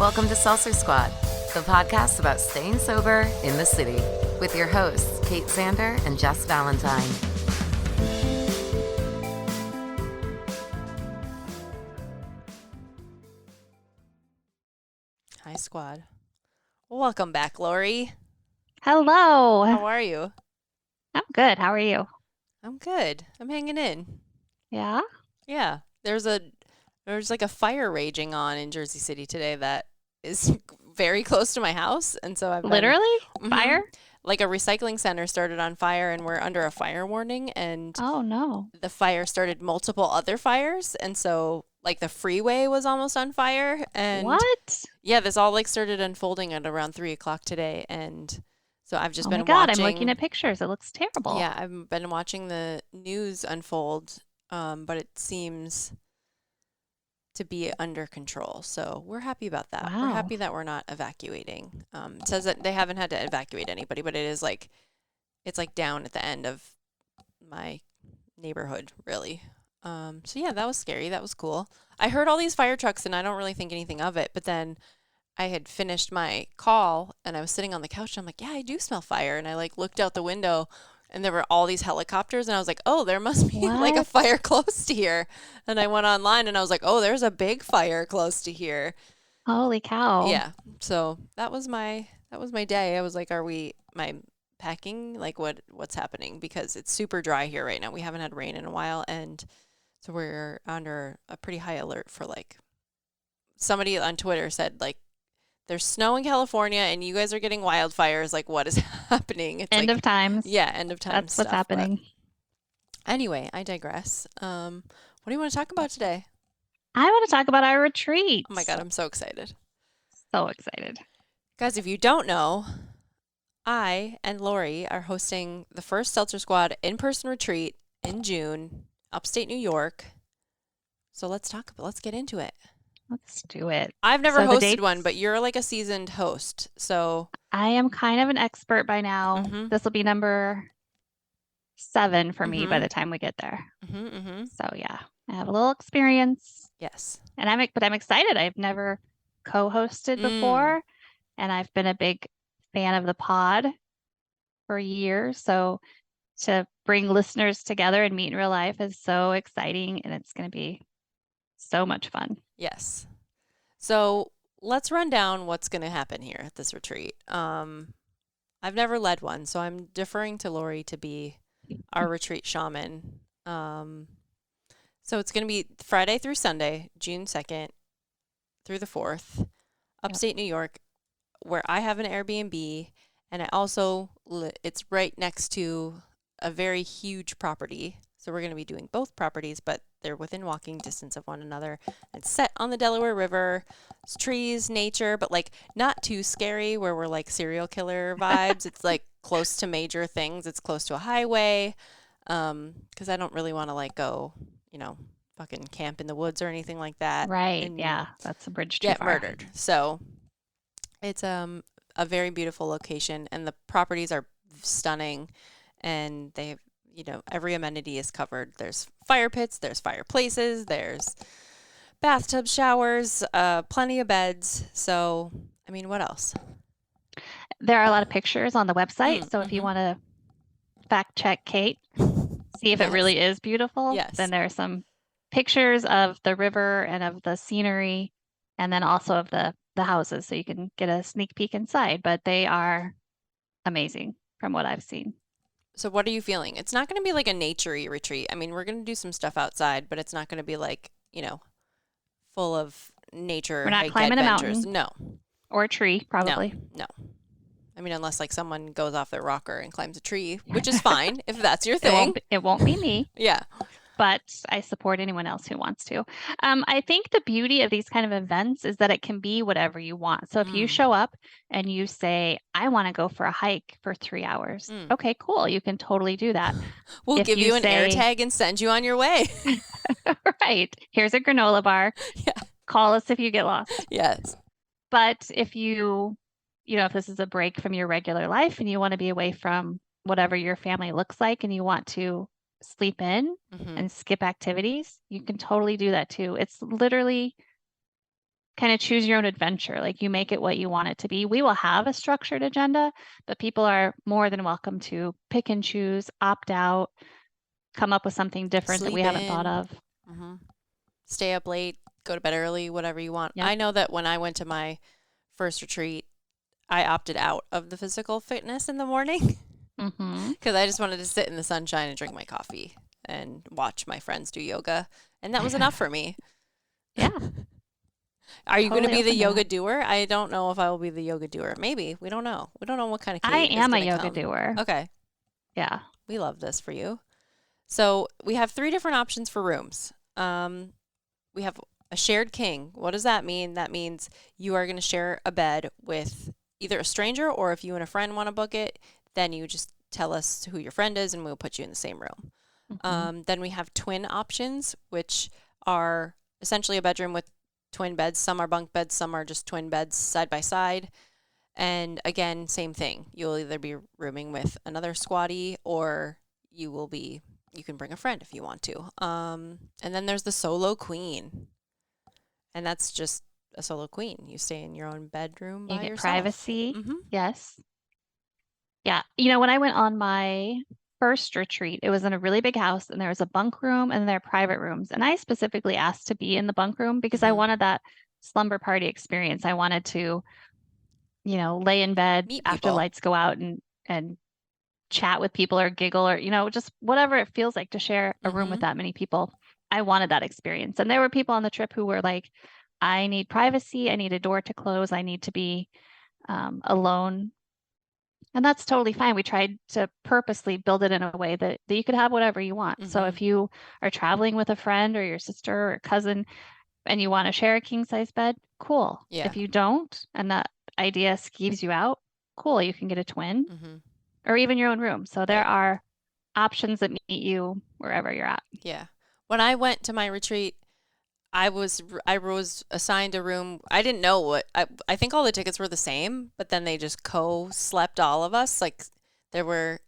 Welcome to Seltzer Squad, the podcast about staying sober in the city, with your hosts, Kate Sander and Jess Valentine. Hi, squad. Welcome back, Lori. Hello. How are you? I'm good. How are you? I'm good. I'm hanging in. Yeah? Yeah. There's like a fire raging on in Jersey City today that is very close to my house, and so I've been Literally? Fire? like a recycling center started on fire, and we're under a fire warning, and Oh, no. the fire started multiple other fires, and so like the freeway was almost on fire, and What? yeah, this all like started unfolding at around 3 o'clock today, and so I've just Oh my been God, watching. I'm looking at pictures. It looks terrible. Yeah, I've been watching the news unfold, but it seems to be under control. So we're happy about that. We're Wow. happy that we're not evacuating. It says that they haven't had to evacuate anybody, but it's like down at the end of my neighborhood, really. So yeah, that was scary. That was cool. I heard all these fire trucks, and I don't really think anything of it, but then I had finished my call and I was sitting on the couch and I'm like, yeah, I do smell fire. And I like looked out the window and there were all these helicopters and I was like, oh, there must be like a What? fire close to here. And I went online and I was like, oh, there's a big fire close to here. Holy cow. Yeah. So that was my day. I was like, my packing? Like what's happening? Because it's super dry here right now. We haven't had rain in a while, and so we're under a pretty high alert for like somebody on Twitter said like there's snow in California and you guys are getting wildfires. Like, what is happening? It's End like, of times. yeah, end of time That's what's stuff. But happening. anyway, I digress. What do you want to talk about today? I want to talk about our retreat. Oh my God, I'm so excited. So excited. Guys, if you don't know, I and Lori are hosting the first Seltzer Squad in-person retreat in June, upstate New York. So let's get into it. Let's do it. I've never So the hosted one, dates- but you're like a seasoned host. So I am kind of an expert by now. Mhm. This will be number 7 for me by Mhm. the time we get there. Mm-hmm. So yeah, I have a little experience. Yes. And I'm excited. I've never co-hosted before, and I've been a big fan of the pod for years. So to bring listeners together and meet in real life is so exciting, and it's going to be so much fun. Yes. So let's run down what's going to happen here at this retreat. I've never led one, so I'm deferring to Lori to be our retreat shaman. So it's going to be Friday through Sunday, June 2nd through the 4th, upstate New York, where I have an Airbnb, and it's right next to a very huge property. So we're going to be doing both properties, but they're within walking distance of one another. It's set on the Delaware River. It's trees, nature, but like not too scary where we're like serial killer vibes. It's like close to major things. It's close to a highway. Because I don't really want to like go, fucking camp in the woods or anything like that. Right. And Yeah. That's a bridge too get far. murdered. So it's a very beautiful location, and the properties are stunning, and they have, every amenity is covered. There's fire pits, there's fireplaces, there's bathtub showers, plenty of beds. So, I mean, what else? There are a lot of pictures on the website. So if you Mhm. want to fact check Kate, see if it Yes. really is beautiful, Yes. then there are some pictures of the river and of the scenery, and then also of the houses, so you can get a sneak peek inside. But they are amazing from what I've seen. So what are you feeling? It's not going to be like a naturey retreat. I mean, we're going to do some stuff outside, but it's not going to be like, full of nature We're not hike climbing a adventures. mountain. No. Or a tree, probably. No. I mean, unless like someone goes off their rocker and climbs a tree, which is fine if that's your thing. It won't be me, Yeah. but I support anyone else who wants to. I think the beauty of these kind of events is that it can be whatever you want. So if you show up and you say, I want to go for a hike for 3 hours, okay, cool. You can totally do that. We'll If give you you an air say- tag and send you on your way. Right. Here's a granola bar. Yeah. Call us if you get lost. Yes. But if if this is a break from your regular life and you want to be away from whatever your family looks like and you want to sleep in Mhm. and skip activities, you can totally do that too. It's literally kind of choose your own adventure. Like you make it what you want it to be. We will have a structured agenda, but people are more than welcome to pick and choose, opt out, come up with something different that we Sleep haven't thought in, of. hmm stay up late, go to bed early, whatever you want. Yep. I know that when I went to my first retreat, I opted out of the physical fitness in the morning Mm-hmm. because I just wanted to sit in the sunshine and drink my coffee and watch my friends do yoga. And that was enough for me. Yeah, Are you going to totally be the open to yoga that. doer? I don't know if I will be the yoga doer. Maybe. We don't know. We don't know what kind of I Kate is am a going to yoga come. doer. Okay. Yeah. We love this for you. So we have three different options for rooms. We have a shared king. What does that mean? That means you are going to share a bed with either a stranger, or if you and a friend want to book it, then you just tell us who your friend is and we'll put you in the same room. Mm-hmm. Then we have twin options, which are essentially a bedroom with twin beds. Some are bunk beds, some are just twin beds side by side. And again, same thing. You'll either be rooming with another squatty, or you can bring a friend if you want to. And then there's the solo queen, and that's just a solo queen. You stay in your own bedroom You by get yourself. privacy. Mm-hmm. Yes. Yeah. When I went on my first retreat, it was in a really big house and there was a bunk room and there are private rooms. And I specifically asked to be in the bunk room because I Mm-hmm. wanted that slumber party experience. I wanted to, lay in bed Meet after people. lights go out and chat with people or giggle or, just whatever it feels like to share a room with Mm-hmm. that many people. I wanted that experience. And there were people on the trip who were like, I need privacy. I need a door to close. I need to be alone. And that's totally fine. We tried to purposely build it in a way that you could have whatever you want. So Mm-hmm. if you are traveling with a friend or your sister or cousin and you want to share a king size bed, cool. Yeah. If you don't, and that idea skeeves you out, cool. You can get a twin Mm-hmm. or even your own room. So there Right. are options that meet you wherever you're at. Yeah. When I went to my retreat, I was assigned a room. I didn't know I think all the tickets were the same, but then they just co-slept all of us. Like there were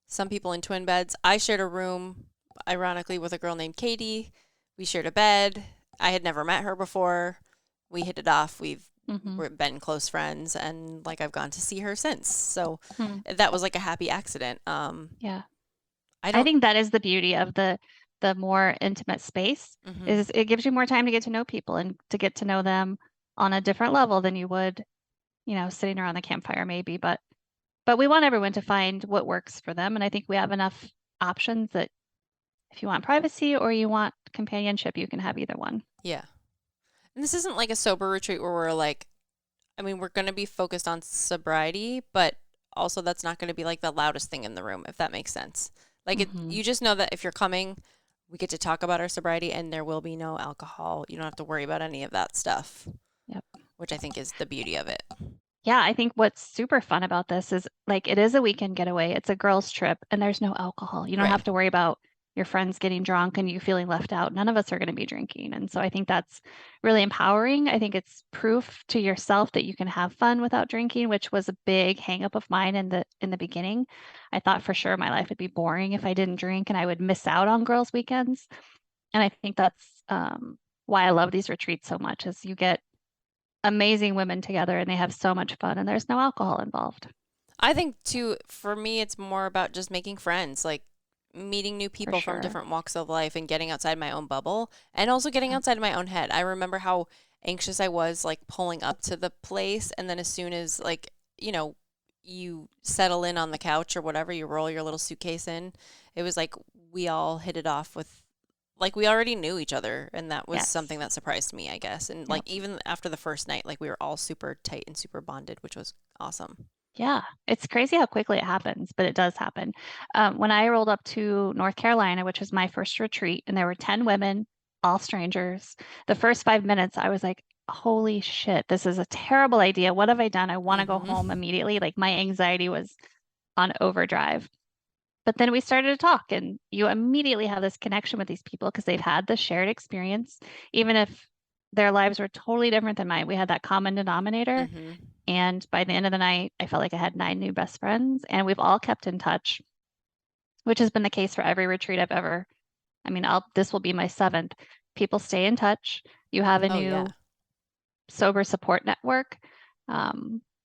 some people in twin beds. I shared a room, ironically, with a girl named Katie. We shared a bed. I had never met her before. We hit it off. Hmm. We've been close friends, and like I've gone to see her since. So Hmm. that was like a happy accident. Yeah. I I don't. think that is the beauty of the more intimate space Mm-hmm. is it gives you more time to get to know people and to get to know them on a different level than you would, sitting around the campfire maybe. But we want everyone to find what works for them. And I think we have enough options that if you want privacy or you want companionship, you can have either one. Yeah. And this isn't like a sober retreat where we're like, I mean, we're going to be focused on sobriety, but also that's not going to be like the loudest thing in the room, if that makes sense. Like Hmm. you just know that if you're coming, we get to talk about our sobriety and there will be no alcohol. You don't have to worry about any of that stuff, Yep. which I think is the beauty of it. Yeah, I think what's super fun about this is like it is a weekend getaway. It's a girls' trip and there's no alcohol. You don't Right. have to worry about your friends getting drunk and you feeling left out. None of us are going to be drinking. And so I think that's really empowering. I think it's proof to yourself that you can have fun without drinking, which was a big hang up of mine in the beginning. I thought for sure my life would be boring if I didn't drink and I would miss out on girls' weekends. And I think that's why I love these retreats so much is you get amazing women together and they have so much fun and there's no alcohol involved. I think too, for me, it's more about just making friends, like meeting new For people from sure. different walks of life and getting outside my own bubble and also getting Yeah. outside my own head. I remember how anxious I was like pulling up to the place. And then as soon as like, you settle in on the couch or whatever, you roll your little suitcase in, it was like we all hit it off with like we already knew each other. And that was something Yes. that surprised me, I guess. And like Yep. even after the first night, like we were all super tight and super bonded, which was awesome. Yeah. It's crazy how quickly it happens, but it does happen. When I rolled up to North Carolina, which was my first retreat, and there were 10 women, all strangers, the first 5 minutes, I was like, holy shit, this is a terrible idea. What have I done? I want to go home Mm-hmm. immediately. Like my anxiety was on overdrive. But then we started to talk, and you immediately have this connection with these people because they've had the shared experience, even if their lives were totally different than mine. We had that common denominator. Mm-hmm. And by the end of the night, I felt like I had 9 new best friends, and we've all kept in touch, which has been the case for every retreat I've ever. I mean, this will be my seventh. People stay in touch. You have a Oh yeah. new sober support network.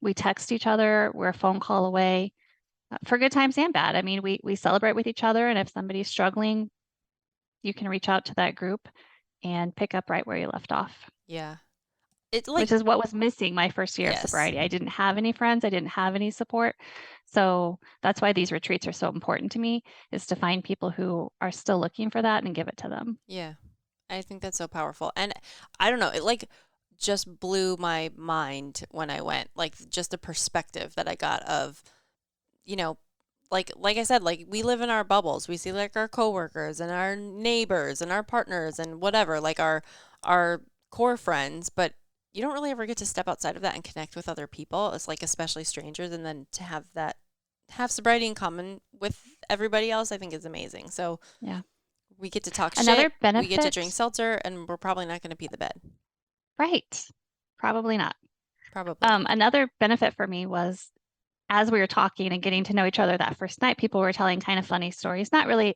We text each other. We're a phone call away for good times and bad. I mean, we celebrate with each other, and if somebody's struggling, you can reach out to that group and pick up right where you left off. Yeah. It's Which is what was missing my first year of Yes. sobriety. I didn't have any friends. I didn't have any support. So that's why these retreats are so important to me, is to find people who are still looking for that and give it to them. Yeah. I think that's so powerful. And I don't know, it like just blew my mind when I went, like just the perspective that I got of, you know, like I said, like we live in our bubbles. We see like our coworkers and our neighbors and our partners and whatever, like our core friends, but you don't really ever get to step outside of that and connect with other people. It's like especially strangers, and then to have sobriety in common with everybody else, I think is amazing. So yeah, we get to talk another shit, benefit, we get to drink seltzer, and we're probably not going to pee the bed. Right. Probably not. Probably. Another benefit for me was, as we were talking and getting to know each other that first night, people were telling kind of funny stories, not really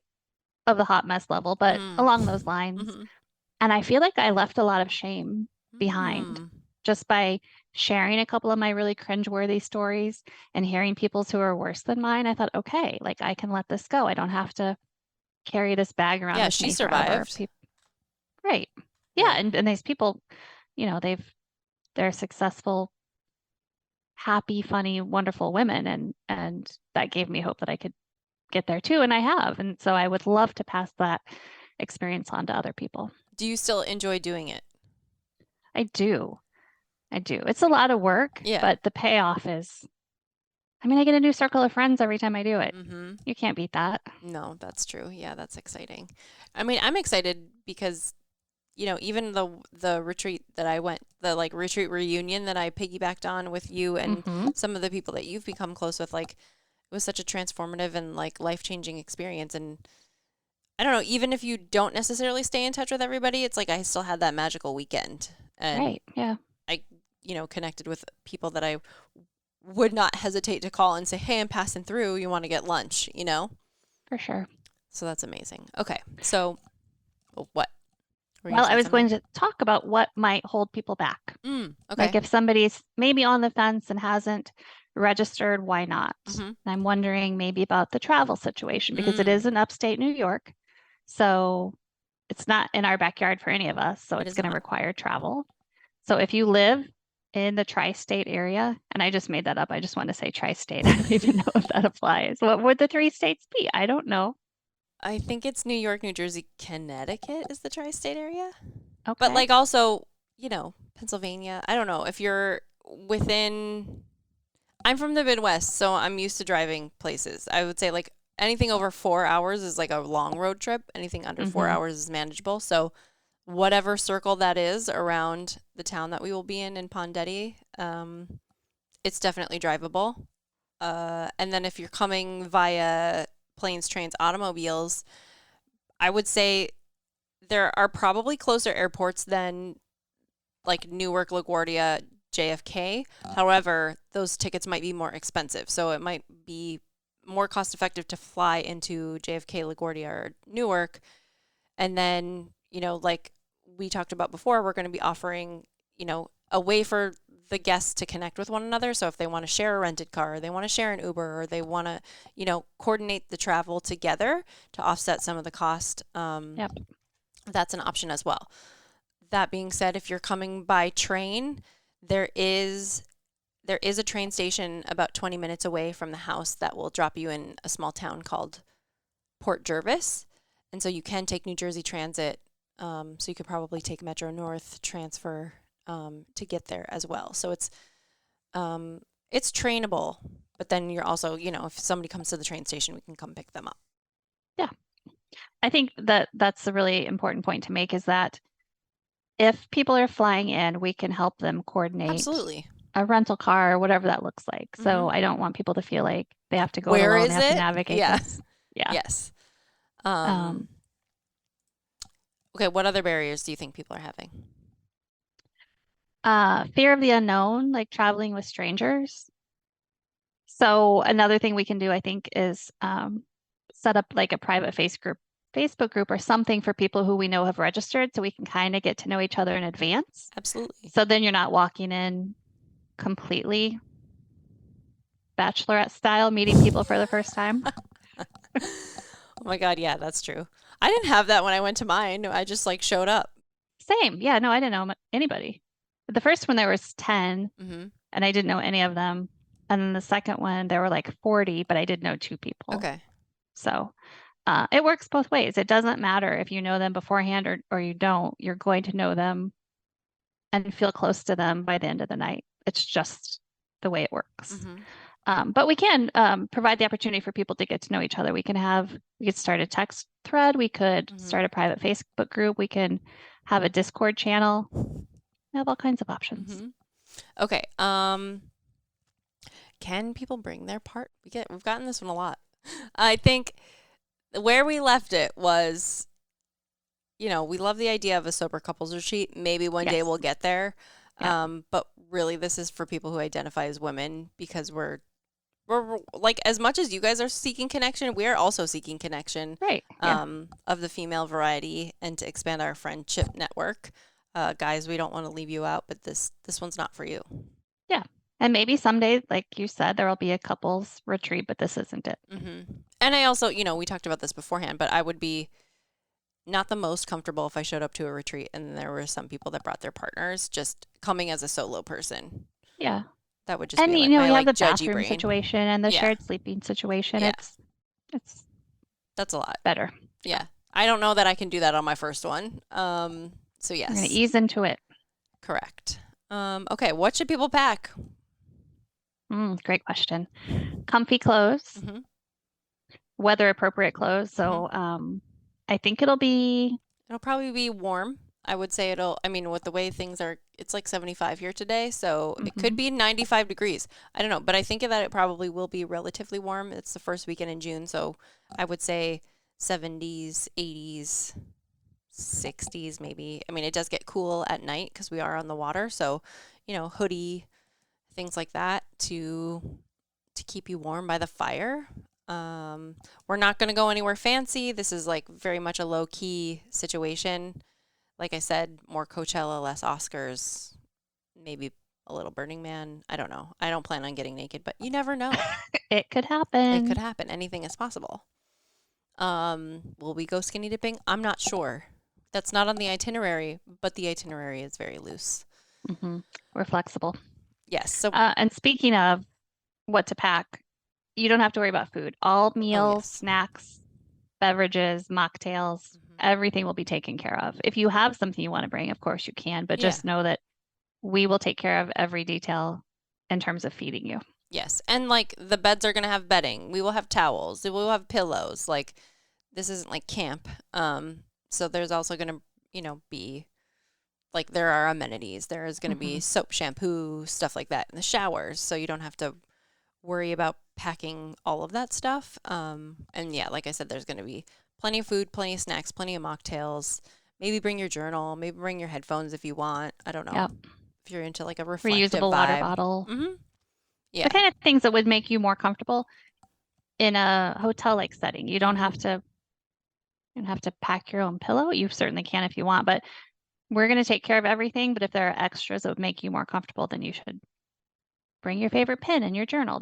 of the hot mess level, but along those lines. Mm-hmm. And I feel like I left a lot of shame behind just by sharing a couple of my really cringeworthy stories and hearing people's who are worse than mine. I thought, okay, like I can let this go. I don't have to carry this bag around Yeah, with she me forever. survived. Right. Yeah, Right. and these people, they're successful, happy, funny, wonderful women, and that gave me hope that I could get there too, and I have. And so I would love to pass that experience on to other people. Do you still enjoy doing it? I do. It's a lot of work, Yeah. but the payoff is, I mean, I get a new circle of friends every time I do it. Mm-hmm. You can't beat that. No, that's true. Yeah, that's exciting. I mean, I'm excited because, even the retreat that I went, the like retreat reunion that I piggybacked on with you and some of the people that you've become close with, like it was such a transformative and like life-changing experience. And I don't know, even if you don't necessarily stay in touch with everybody, it's like I still had that magical weekend. And Right. Yeah. I, connected with people that I would not hesitate to call and say, "Hey, I'm passing through. You want to get lunch?" For sure. So that's amazing. Okay. So what? Well, I was going to talk about what might hold people back. Okay. Like if somebody's maybe on the fence and hasn't registered, why not? And I'm wondering maybe about the travel situation, because it is in upstate New York. So it's not in our backyard for any of us. So it's going to require travel. So if you live in the tri-state area, and I just made that up. I just want to say tri-state. I don't even know if that applies. What would the three states be? I don't know. I think it's New York, New Jersey, Connecticut is the tri-state area. Okay. But like also, Pennsylvania. I don't know if you're within. I'm from the Midwest, so I'm used to driving places. I would say like anything over 4 hours is like a long road trip. Anything under 4 hours is manageable. So whatever circle that is around the town that we will be in Pondetti, it's definitely drivable. And then if you're coming via planes, trains, automobiles, I would say there are probably closer airports than like Newark, LaGuardia, JFK. However, those tickets might be more expensive. So it might be more cost effective to fly into JFK, LaGuardia, or Newark. And then, like we talked about before, we're going to be offering, a way for the guests to connect with one another. So if they want to share a rented car, or they want to share an Uber, or they want to, coordinate the travel together to offset some of the cost, that's an option as well. That being said, if you're coming by train, there is a train station about 20 minutes away from the house that will drop you in a small town called Port Jervis. And so you can take New Jersey Transit. So you could probably take Metro North transfer to get there as well. So it's trainable, but then you're also, if somebody comes to the train station, we can come pick them up. Yeah. I think that's a really important point to make, is that if people are flying in, we can help them coordinate Absolutely a rental car or whatever that looks like. So I don't want people to feel like they have to go Where alone, is they have it? to navigate Yeah. this. Yeah. Yes. Okay, what other barriers do you think people are having? Fear of the unknown, like traveling with strangers. So another thing we can do, I think, is set up like a private Facebook group or something for people who we know have registered so we can kind of get to know each other in advance. Absolutely. So then you're not walking in completely bachelorette style, meeting people for the first time. Oh my God, yeah, that's true. I didn't have that when I went to mine. I just like showed up. Same. Yeah, no, I didn't know anybody. But the first one, there was 10, Mm-hmm. and I didn't know any of them. And then the second one, there were like 40, but I did know 2 people. Okay. So it works both ways. It doesn't matter if you know them beforehand or you don't. You're going to know them and feel close to them by the end of the night. It's just the way it works. Mm-hmm. But we can provide the opportunity for people to get to know each other. We could start a text thread. We could Mhm. start a private Facebook group. We can have a Discord channel. We have all kinds of options. Mm-hmm. Okay. Can people bring their we've gotten this one a lot. I think where we left it was, we love the idea of a sober couples retreat. Maybe one day Yes. we'll get there. Yeah. But really this is for people who identify as women because we're like, as much as you guys are seeking connection, we are also seeking connection. Right. Yeah. Of the female variety and to expand our friendship network. Guys, we don't want to leave you out, but this one's not for you. Yeah. And maybe someday, like you said, there will be a couples retreat, but this isn't it. Mm-hmm. And I also, we talked about this beforehand, but I would be not the most comfortable if I showed up to a retreat and there were some people that brought their partners, just coming as a solo person. Yeah. That would just And be like we my have the judgy bathroom brain. situation and the Yeah. shared sleeping situation. Yeah. It's That's a lot. better. Yeah. I don't know that I can do that on my first one. So yes. We're going to ease into it. Correct. Okay, what should people pack? Great question. Comfy clothes, Mm-hmm. weather appropriate clothes. So I think it'll probably be warm. I would say with the way things are, it's like 75 here today, so it could be 95 degrees. I don't know, but I think that it probably will be relatively warm. It's the first weekend in June, so I would say 70s, 80s, 60s maybe. It does get cool at night because we are on the water, so, hoodie, things like that to keep you warm by the fire. We're not going to go anywhere fancy. This is like very much a low-key situation. Like I said, more Coachella, less Oscars, maybe a little Burning Man. I don't know. I don't plan on getting naked, but you never know. It could happen. It could happen. Anything is possible. Will we go skinny dipping? I'm not sure. That's not on the itinerary, but the itinerary is very loose. We're flexible. Yes. So, and speaking of what to pack, you don't have to worry about food. All meals, snacks, beverages, mocktails, everything will be taken care of. If you have something you want to bring, of course you can, but just know that we will take care of every detail in terms of feeding you. Yes. And like the beds are going to have bedding. We will have towels. We will have pillows. Like this isn't like camp. So there's also going to, be like there are amenities. There is going to be soap, shampoo, stuff like that in the showers. So you don't have to worry about packing all of that stuff. And yeah, like I said, there's going to be plenty of food, plenty of snacks, plenty of mocktails. Maybe bring your journal. Maybe bring your headphones if you want. I don't know. Yep. If you're into like a reflective reusable water vibe. bottle. Yeah. The kind of things that would make you more comfortable in a hotel-like setting. You don't have to pack your own pillow. You certainly can if you want, but we're going to take care of everything. But if there are extras that would make you more comfortable, then you should bring your favorite pen and your journal.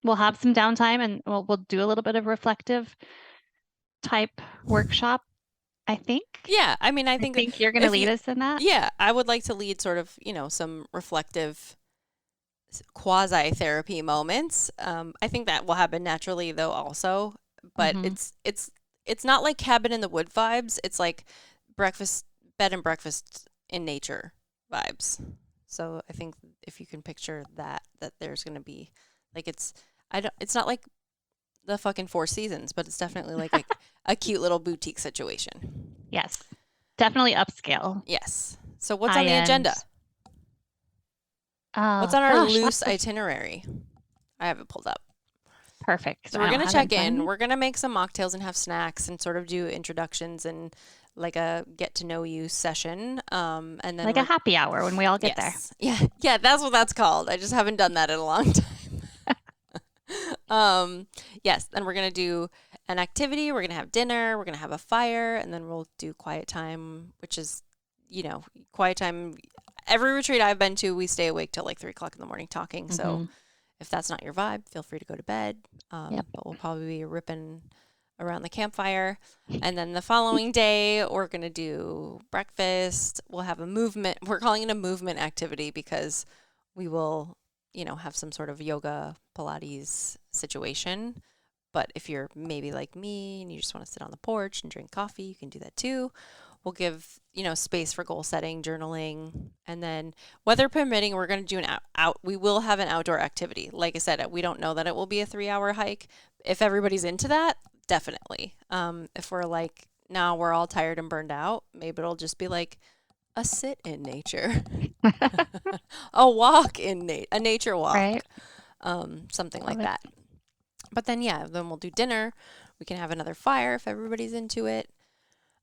We'll have some downtime and we'll do a little bit of reflective type workshop, I think. Yeah. I think you're going to lead us in that. Yeah. I would like to lead sort of, some reflective quasi-therapy moments. I think that will happen naturally though also, but it's not like cabin in the wood vibes. It's like bed and breakfast in nature vibes. So I think if you can picture that there's going to be like, it's not like the fucking Four Seasons, but it's definitely like a cute little boutique situation. Yes. Definitely upscale. Yes. So what's on the agenda? What's on our loose itinerary? I have it pulled up. Perfect. So we're going to check in. We're going to make some mocktails and have snacks and sort of do introductions and like a get to know you session. And then like a happy hour when we all get there. Yeah. Yeah. That's what that's called. I just haven't done that in a long time. Yes. Then we're going to do an activity, we're going to have dinner, we're going to have a fire, and then we'll do quiet time, which is, quiet time. Every retreat I've been to, we stay awake till like 3 o'clock in the morning talking. So if that's not your vibe, feel free to go to bed. Yep. But we'll probably be ripping around the campfire. And then the following day, we're going to do breakfast. We'll have a movement. We're calling it a movement activity because we will, have some sort of yoga, Pilates situation. But if you're maybe like me and you just want to sit on the porch and drink coffee, you can do that too. We'll give, space for goal setting, journaling, and then weather permitting, we're going to do we will have an outdoor activity. Like I said, we don't know that it will be a 3-hour hike. If everybody's into that, definitely. If we're like, no, we're all tired and burned out, maybe it'll just be like a sit in nature, a walk in a nature walk, Right. Something Love like it. that. But then, then we'll do dinner. We can have another fire if everybody's into it.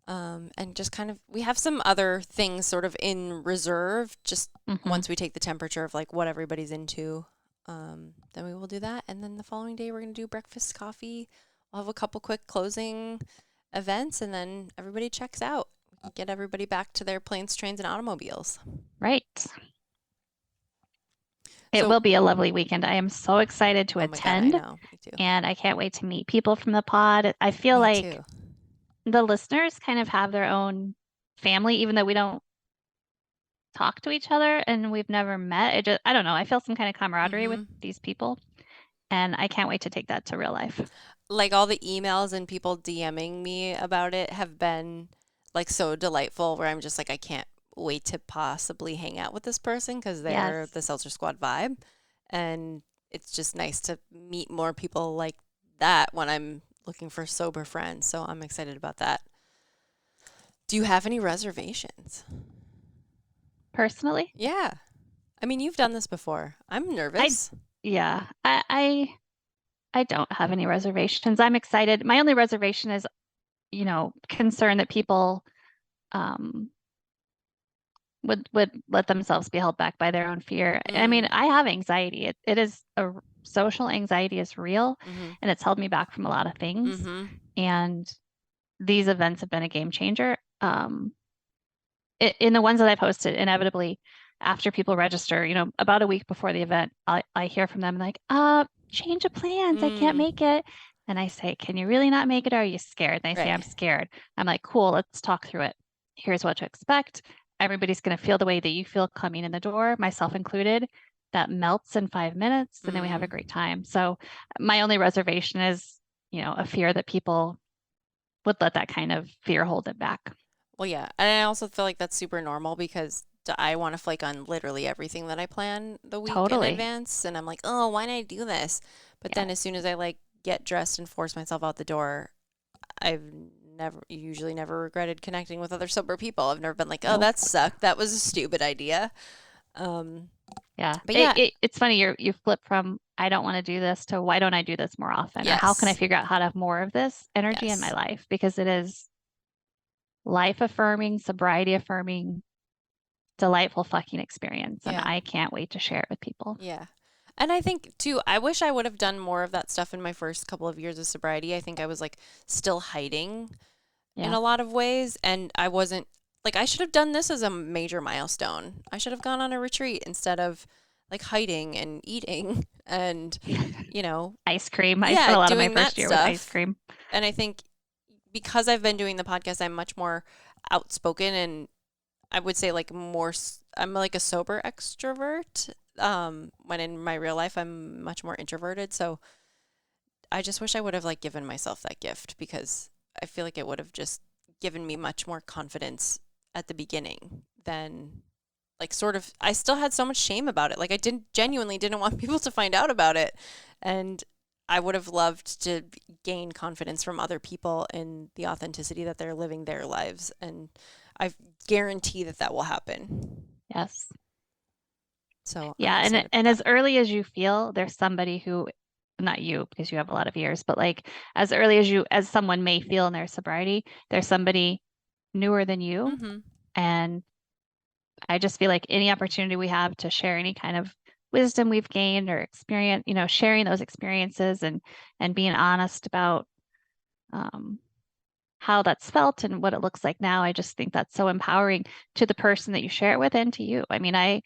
And just kind of, we have some other things sort of in reserve, just once we take the temperature of like what everybody's into. Then we will do that. And then the following day, we're going to do breakfast, coffee. We'll have a couple quick closing events, and then everybody checks out. Get everybody back to their planes, trains, and automobiles. Right. It will be a lovely weekend. I am so excited to attend. My God, I know. Me too. And I can't wait to meet people from the pod. I feel like too. The listeners kind of have their own family, even though we don't talk to each other and we've never met. I don't know. I feel some kind of camaraderie with these people, and I can't wait to take that to real life. Like all the emails and people DMing me about it have been like so delightful, where I'm just like, I can't wait to possibly hang out with this person because they're the Seltzer Squad vibe. And it's just nice to meet more people like that when I'm looking for sober friends. So I'm excited about that. Do you have any reservations? Personally? Yeah. I mean, you've done this before. I'm nervous. I don't have any reservations. I'm excited. My only reservation is, concern that people would let themselves be held back by their own fear. I mean, I have anxiety. It is social anxiety is real, and it's held me back from a lot of things. And these events have been a game changer. In the ones that I posted, inevitably after people register, about a week before the event, I hear from them like, change of plans. I can't make it. And I say, can you really not make it? Or are you scared? And they say, I'm scared. I'm like, cool, let's talk through it. Here's what to expect. Everybody's going to feel the way that you feel coming in the door, myself included. That melts in 5 minutes, and then we have a great time. So my only reservation is, a fear that people would let that kind of fear hold it back. Well, yeah. And I also feel like that's super normal because I want to flake on literally everything that I plan the week in advance. And I'm like, oh, why didn't I do this? But then as soon as I like get dressed and force myself out the door, I've usually never regretted connecting with other sober people. I've never been like, oh, that sucked. That was a stupid idea. But it's funny. You flip from I don't want to do this to why don't I do this more often? Or how can I figure out how to have more of this energy in my life? Because it is life affirming, sobriety affirming, delightful fucking experience. And I can't wait to share it with people. Yeah. And I think too, I wish I would have done more of that stuff in my first couple of years of sobriety. I think I was like still hiding in a lot of ways. And I wasn't like, I should have done this as a major milestone. I should have gone on a retreat instead of like hiding and eating and, ice cream. I spent a lot of my first year with ice cream. And I think because I've been doing the podcast, I'm much more outspoken, and I would say like I'm like a sober extrovert. When in my real life, I'm much more introverted. So I just wish I would have like given myself that gift, because I feel like it would have just given me much more confidence at the beginning than like sort of, I still had so much shame about it. Like I genuinely didn't want people to find out about it. And I would have loved to gain confidence from other people in the authenticity that they're living their lives. And I guarantee that will happen. Yes. So and as early as you feel, there's somebody who, not you because you have a lot of years, but like as early as someone may feel in their sobriety, there's somebody newer than you. And I just feel like any opportunity we have to share any kind of wisdom we've gained or experience, sharing those experiences and being honest about how that's felt and what it looks like now. I just think that's so empowering to the person that you share it with and to you. I mean, I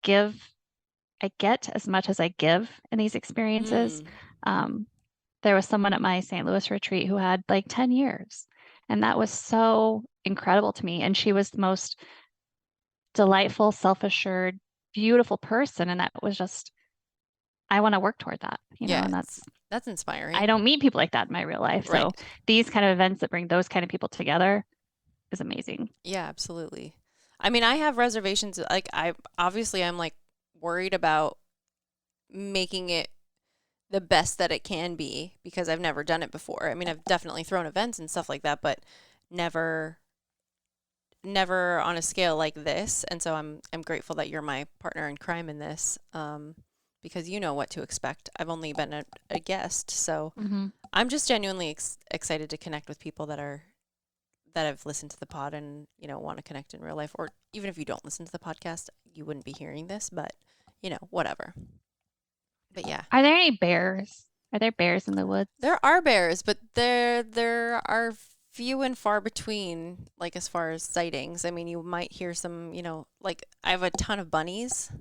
get as much as I give in these experiences. Um, there was someone at my St. Louis retreat who had like 10 years, and that was so incredible to me. And she was the most delightful, self-assured, beautiful person. And that was just, I want to work toward that, Yeah, and that's inspiring. I don't meet people like that in my real life. Right. So these kind of events that bring those kind of people together is amazing. Yeah, absolutely. I mean, I have reservations. Like, I'm like worried about making it the best that it can be because I've never done it before. I mean, I've definitely thrown events and stuff like that, but never on a scale like this. And so I'm grateful that you're my partner in crime in this, because you know what to expect. I've only been a guest, so I'm just genuinely excited to connect with people that have listened to the pod and want to connect in real life. Or even if you don't listen to the podcast, you wouldn't be hearing this, but whatever. But yeah. Are there any bears? Are there bears in the woods? There are bears, but there are few and far between, like as far as sightings. I mean, you might hear some, like I have a ton of bunnies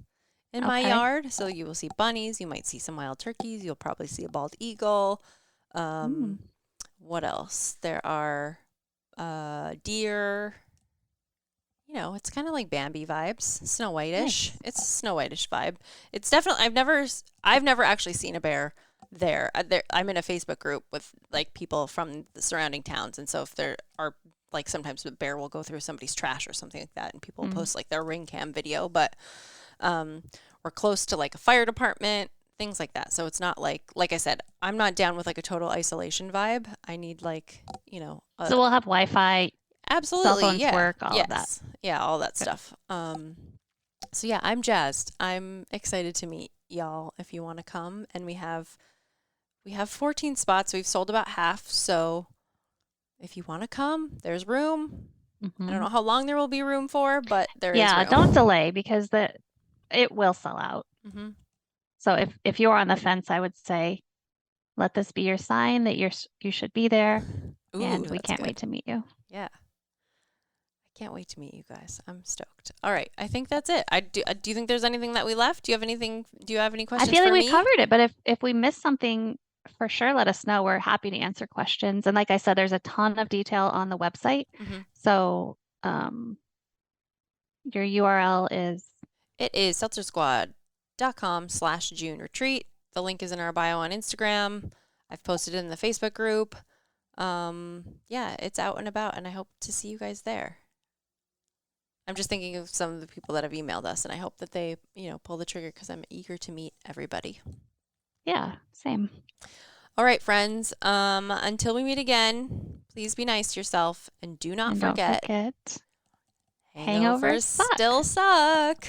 in my yard, so you will see bunnies, you might see some wild turkeys, you'll probably see a bald eagle. What else? There are deer. It's kind of like Bambi vibes, Snow White-ish. Nice. It's a Snow White-ish vibe. It's definitely I've never actually seen a bear there. I'm in a Facebook group with like people from the surrounding towns, and so if there are like sometimes a bear will go through somebody's trash or something like that, and people post like their ring cam video. But we're close to like a fire department, things like that. So it's not like I said, I'm not down with like a total isolation vibe. I need like so we'll have Wi-Fi. Absolutely. Cell phones Yeah. work, all of that. Yeah, all that stuff. So yeah, I'm jazzed. I'm excited to meet y'all if you want to come. And we have 14 spots. We've sold about half. So if you want to come, there's room. I don't know how long there will be room for, but there is room. Yeah, don't delay because it will sell out. So if you're on the fence, I would say let this be your sign that you should be there. Ooh, and we can't wait to meet you. Yeah. Can't wait to meet you guys. I'm stoked. All right. I think that's it. Do you think there's anything that we left? Do you have any questions? I feel like we covered it, but if we missed something, for sure, let us know. We're happy to answer questions. And like I said, there's a ton of detail on the website. So your URL is? It is seltzersquad.com/June retreat. The link is in our bio on Instagram. I've posted it in the Facebook group. Yeah, it's out and about, and I hope to see you guys there. I'm just thinking of some of the people that have emailed us, and I hope that they, pull the trigger because I'm eager to meet everybody. Yeah, same. All right, friends. Until we meet again, please be nice to yourself and do not forget. Hangovers still suck.